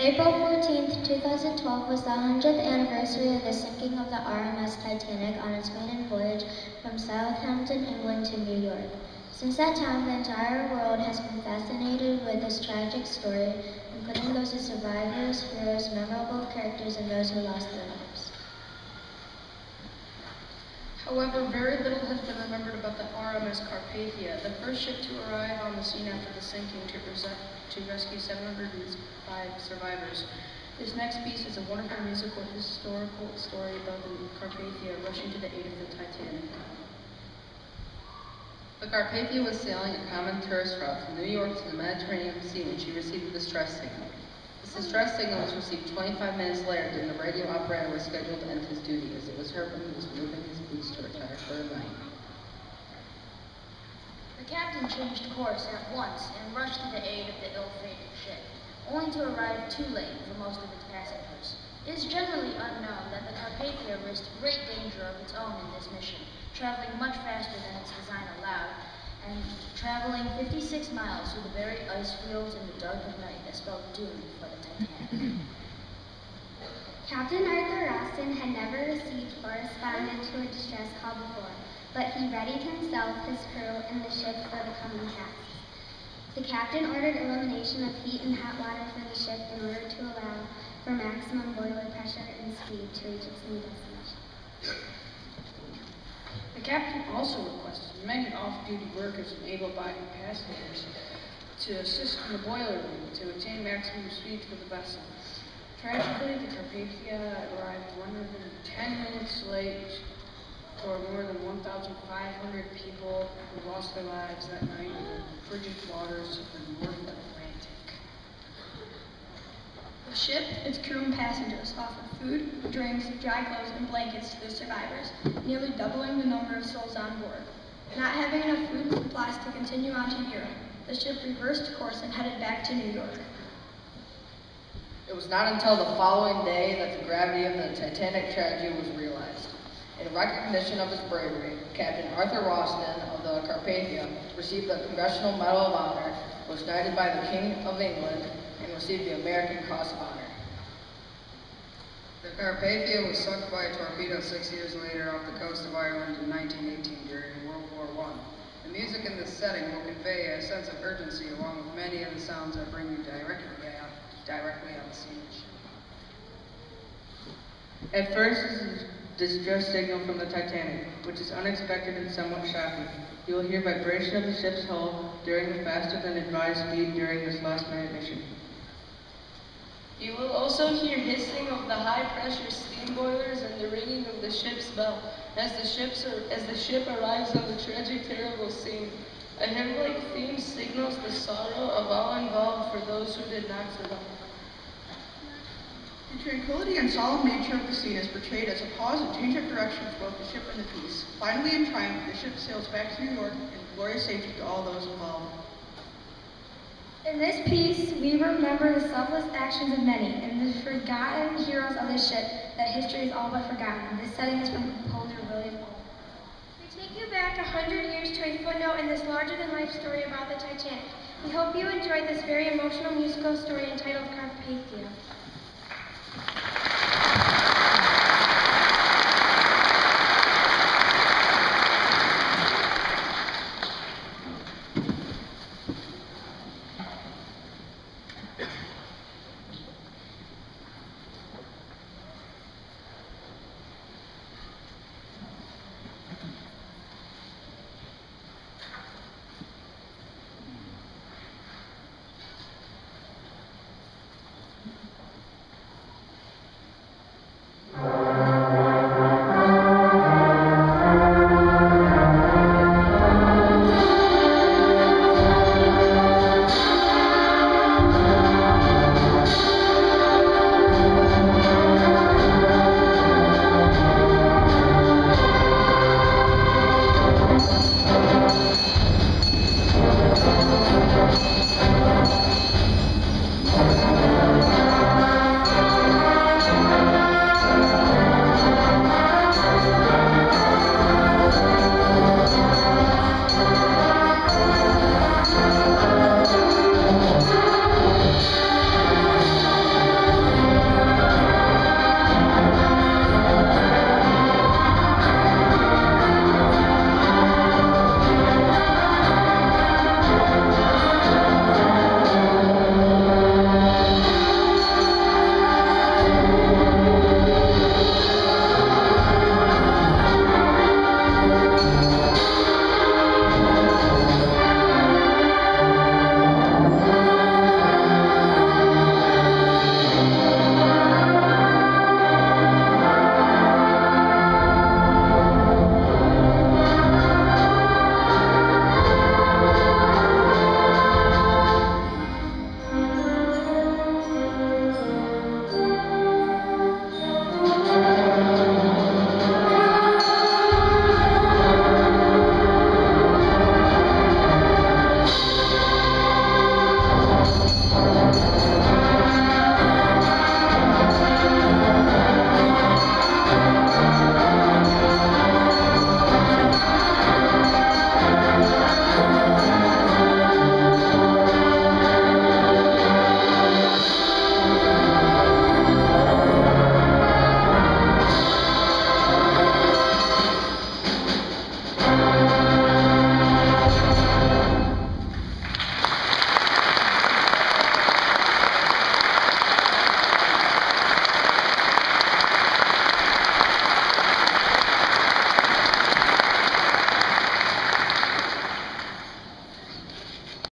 April 14, 2012 was the 100th anniversary of the sinking of the RMS Titanic on its maiden voyage from Southampton, England to New York. Since that time, the entire world has been fascinated with this tragic story, including those who survivors, heroes, memorable characters, and those who lost their lives. However, very little has been remembered about the RMS Carpathia, the first ship to arrive on the scene after the sinking to rescue 705 survivors. This next piece is a wonderful musical historical story about the Carpathia rushing to the aid of the Titanic. The Carpathia was sailing a common tourist route from New York to the Mediterranean Sea when she received a distress signal. This distress signal was received 25 minutes later when the radio operator was scheduled to end his duty, as it was heard when he was moving his boots to retire for the night. The captain changed course at once and rushed to the aid of the ill-fated ship, only to arrive too late for most of its passengers. It is generally unknown that the Carpathia risked great danger of its own in this mission, traveling much faster than its design allowed, and traveling 56 miles through the very ice fields in the dark of night that spelled doom for the Titanic. Captain Arthur Ralston had never received or responded to a distress call before, but he readied himself, his crew, and the ship for the coming task. The captain ordered elimination of heat and hot water for the ship in order to allow for maximum boiler pressure and speed to reach its new destination. The captain also requested many off-duty workers and able-bodied passengers to assist in the boiler room to attain maximum speed for the vessel. Tragically, the Carpathia arrived 110 minutes late for more than 1,500 people who lost their lives that night in the frigid waters of the North Atlantic. The ship, its crew and passengers offered food, drinks, dry clothes, and blankets to the survivors, nearly doubling the number of souls on board. Not having enough food and supplies to continue on to Europe, the ship reversed course and headed back to New York. It was not until the following day that the gravity of the Titanic tragedy was realized. In recognition of his bravery, Captain Arthur Ralston of the Carpathia received the Congressional Medal of Honor, was knighted by the King of England, and received the American Cross of Honor. The Carpathia was sunk by a torpedo 6 years later off the coast of Ireland in 1918 during World War I. The music in this setting will convey a sense of urgency along with many of the sounds that bring you directly on the scene. At first is a distress signal from the Titanic, which is unexpected and somewhat shocking. You will hear vibration of the ship's hull during the faster than advised speed during this last-minute mission. You will also hear hissing of the high-pressure steam boilers and the ringing of the ship's bell as the ship arrives on the tragic, terrible scene. A hymn-like theme signals the sorrow of all involved for those who did not survive. The tranquility and solemn nature of the scene is portrayed as a pause and change of direction for both the ship and the piece. Finally, in triumph, the ship sails back to New York in glorious safety to all those involved. In this piece, we remember the selfless actions of many and the forgotten heroes of this ship that history is all but forgotten. This setting is from composer William Cole. We take you back 100 years to a footnote in this larger-than-life story about the Titanic. We hope you enjoyed this very emotional musical story entitled Carpathia.